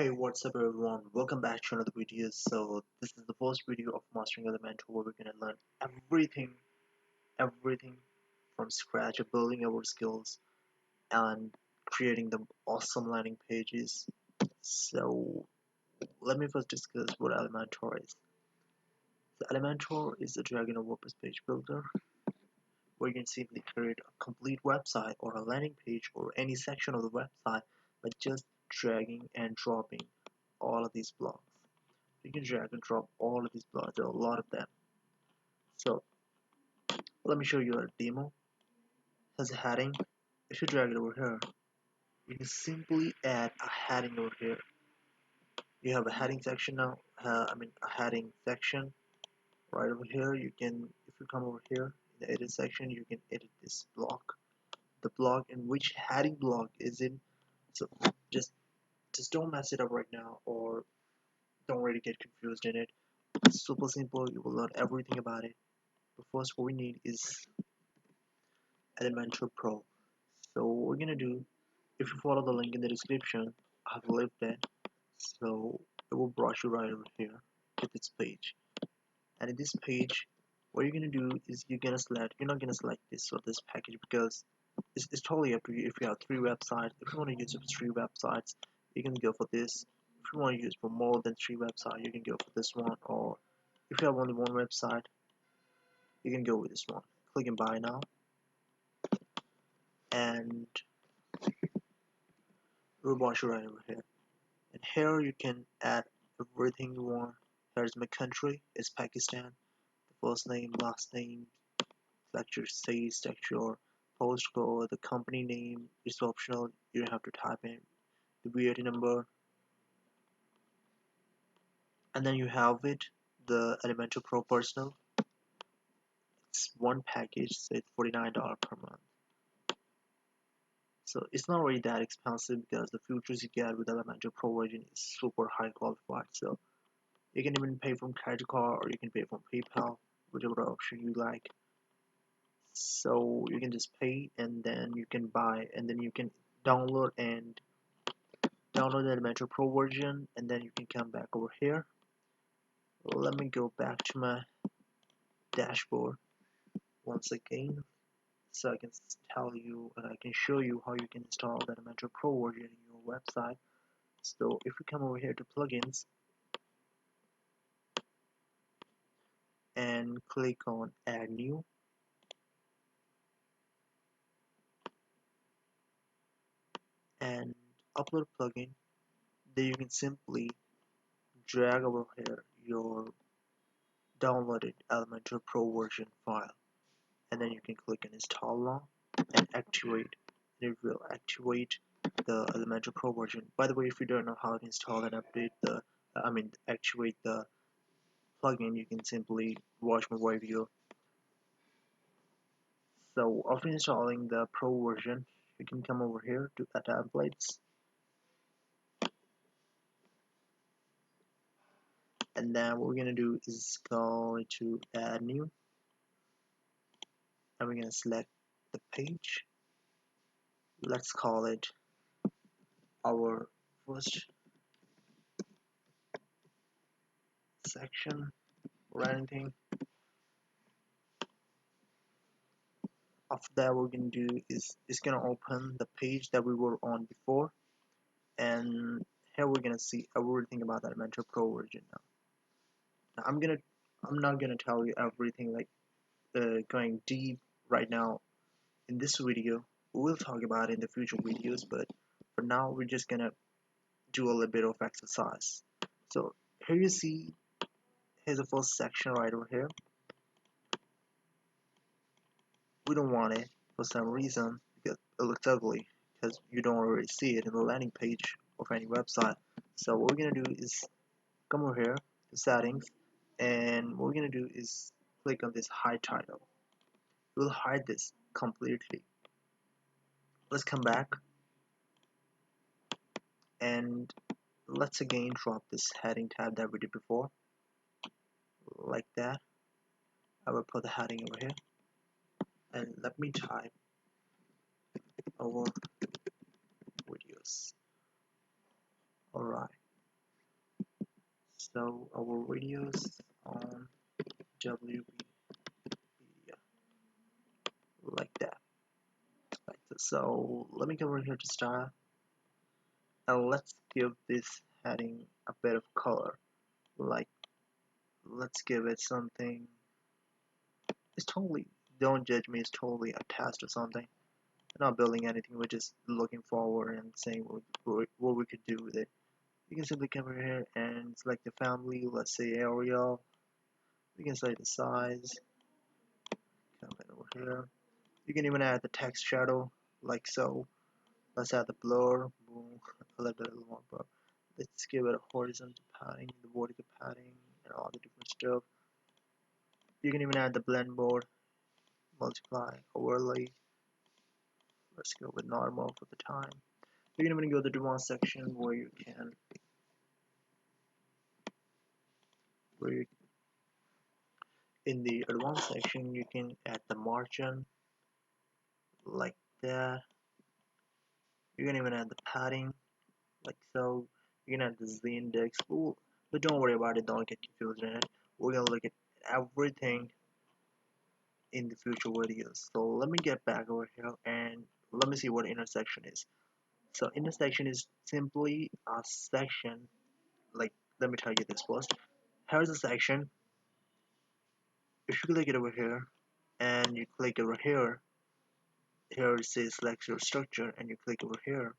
Hey, what's up everyone? Welcome back to another video. So this is the first video of Mastering Elementor where we're gonna learn everything from scratch of building our skills and creating the awesome landing pages. So let me first discuss what Elementor is. So Elementor is a drag and a WordPress page builder where you can simply create a complete website or a landing page or any section of the website by just dragging and dropping all of these blocks. You can drag and drop all of these blocks. There are a lot of them. So let me show you a demo. Has a heading. If you drag it over here, you can simply add a heading over here. You have a heading section now. A heading section right over here. You can, if you come over here in the edit section, you can edit this block. The block in which heading block is in. So just just don't mess it up right now, or don't really get confused in it. It's super simple. You will learn everything about it. But first, what we need is Elementor Pro. So what we're gonna do, if you follow the link in the description, I've left it. So it will brush you right over here to this page. And in this page, what you're gonna do is you're not gonna select this or this package because it's totally up to you. If you have 3 websites, if you want to use it for 3 websites, you can go for this. If you want to use for more than 3 websites, you can go for this one. Or if you have only 1 website, you can go with this one. Click and buy now, and we'll brush you right over here. And here you can add everything you want. Here's my country, it's Pakistan. The first name, last name, select your state, select your postcode, the company name is optional. You don't have to type in the VAT number. And then you have it, the Elementor Pro Personal. It's one package, so it's $49 per month. So it's not really that expensive because the features you get with Elementor Pro version is super high qualified. So you can even pay from credit card or you can pay from PayPal, whichever option you like. So you can just pay and then you can buy and then you can download the Elementor Pro version, and then you can come back over here. Let me go back to my dashboard once again so I can tell you and I can show you how you can install the Elementor Pro version in your website. So if we come over here to plugins and click on add new, and upload plugin, then you can simply drag over here your downloaded Elementor Pro version file, and then you can click on install now and activate. It will activate the Elementor Pro version. By the way, if you don't know how to install and update activate the plugin, you can simply watch my video. So after installing the Pro version, you can come over here to the templates, and then what we're gonna do is go to add new, and we're gonna select the page. Let's call it our first section or anything. After that, what we're gonna do is it's gonna open the page that we were on before, and here we're gonna see everything about the Elementor Pro version now. Now I'm not gonna tell you everything like going deep right now in this video. We will talk about it in the future videos, but for now we're just gonna do a little bit of exercise. So here you see, here's the first section right over here. We don't want it for some reason because it looks ugly, because you don't already see it in the landing page of any website. So what we're gonna do is come over here to settings, and what we're gonna do is click on this hide title. We'll hide this completely. Let's come back and let's again drop this heading tab that we did before, like that. I will put the heading over here, and let me type our videos. Alright, So our videos on WP Media, like that, like this. So let me come over here to style, and let's give this heading a bit of color. Like, let's give it something. It's totally, don't judge me, it's totally a test or something. We're not building anything, we're just looking forward and saying what we could do with it. You can simply come over here and select the family, let's say Arial. You can select the size, come in over here. You can even add the text shadow, like so. Let's add the blur, boom, a little bit more blur. Let's give it a horizontal padding, the vertical padding, and all the different stuff. You can even add the blend mode, multiply, overlay. Let's go with normal for the time. You can even go to the advanced section where you, in the advanced section you can add the margin, like that. You can even add the padding, like so. You can add the Z index, but don't worry about it, don't get confused in it. We're gonna look at everything in the future videos. So let me get back over here and let me see what intersection is. So intersection is simply a section, like, let me tell you this first. Here's a section. If you click it over here and you click over here, here it says select your structure, and you click over here,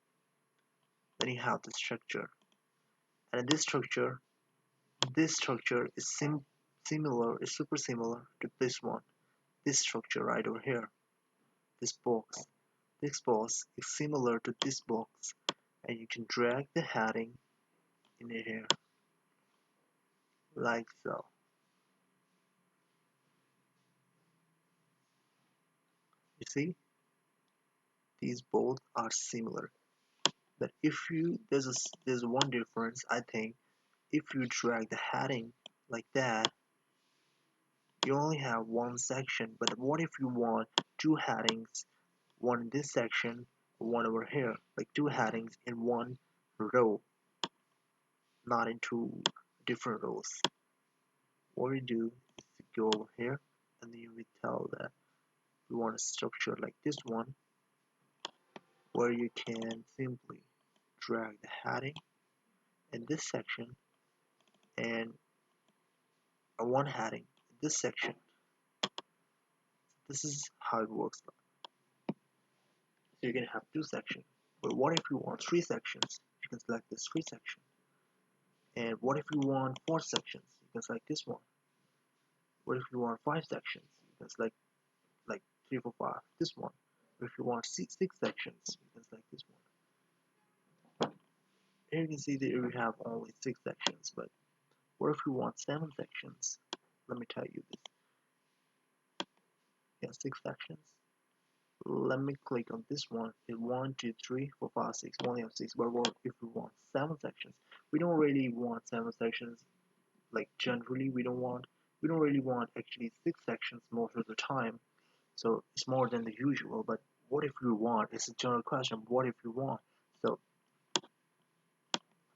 then you have the structure. And this structure is similar, is super similar to this one, this structure right over here, this box. This box is similar to this box, and you can drag the heading in here, like so. You see, these both are similar. But if you, there's one difference, I think. If you drag the heading like that, you only have one section. But what if you want two headings, one in this section, one over here, like two headings in one row, not in two different rows? What we do is to go over here, and then we tell that we want a structure like this one, where you can simply drag the heading in this section and one heading in this section. This is how it works. So you can have two sections. But what if you want three sections? You can select this three section. And what if you want four sections? You can select this one. What if you want five sections? You can select like 3, 4, 5, this one. Or if you want six sections, you can select this one. Here you can see that we have only 6 sections, but what if you want 7 sections? Let me tell you this. You have 6 sections. Let me click on this one. It's 1, 2, 3, 4, 5, 6. We only have 6. But what if we want 7 sections? We don't really want 7 sections. Like generally, we don't really want actually 6 sections most of the time. So it's more than the usual. But what if we want? It's a general question. What if we want? So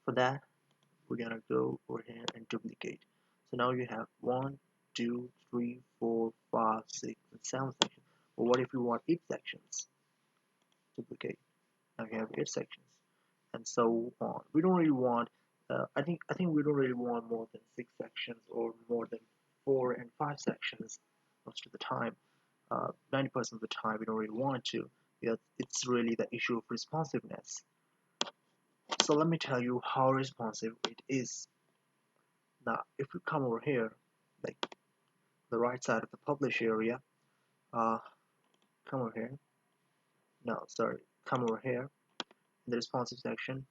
for that, we're gonna go over here and duplicate. So now you have 1, 2, 3, 4, 5, 6, and 7 sections. But what if we want 8 sections? Duplicate. Now you have 8 sections, and so on. We don't really want. I think we don't really want more than 6 sections or more than 4 and 5 sections most of the time. 90% of the time we don't really want to, because it's really the issue of responsiveness. So let me tell you how responsive it is. Now, if we come over here, like the right side of the publish area, uh, come over here. No, sorry, come over here in the responsive section,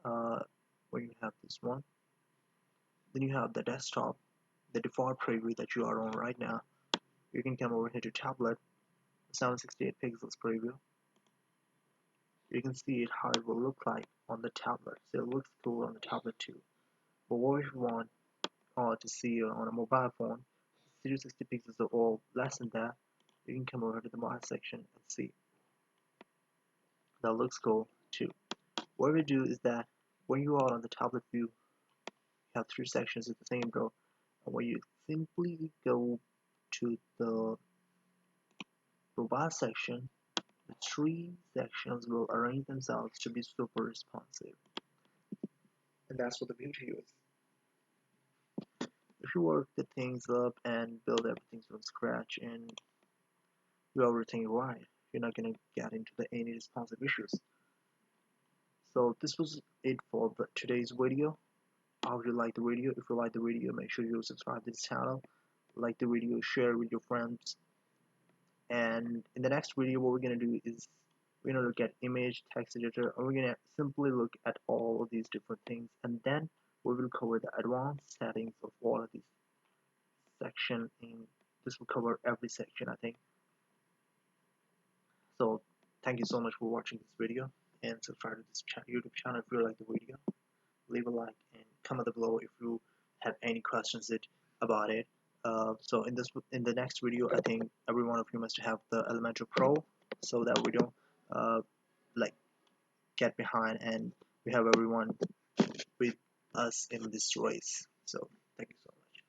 where you have this one. Then you have the desktop, the default preview that you are on right now. You can come over here to tablet, 768 pixels preview. You can see it how it will look like on the tablet. So it looks cool on the tablet too. But what if you want to see on a mobile phone, 060 pixels or less than that, you can come over to the mobile section and see. That looks cool too. What we do is that when you are on the tablet view, you have three sections in the same row, and when you simply go to the robot section, the three sections will arrange themselves to be super responsive. And that's what the beauty is. If you work the things up and build everything from scratch and do everything right, you're not gonna get into any responsive issues. So this was it for today's video. I hope you like the video. If you like the video, make sure you subscribe to this channel, like the video, share with your friends. And in the next video, what we're gonna do is we're gonna look at image, text editor, and we're gonna simply look at all of these different things, and then we will cover the advanced settings of all of these section. In this will cover every section, I think. So thank you so much for watching this video, and subscribe to this YouTube channel if you like the video. Leave a like and comment below if you have any questions about it. So in the next video, I think every one of you must have the Elementor Pro, so that we don't like get behind and we have everyone with us in this race. So thank you.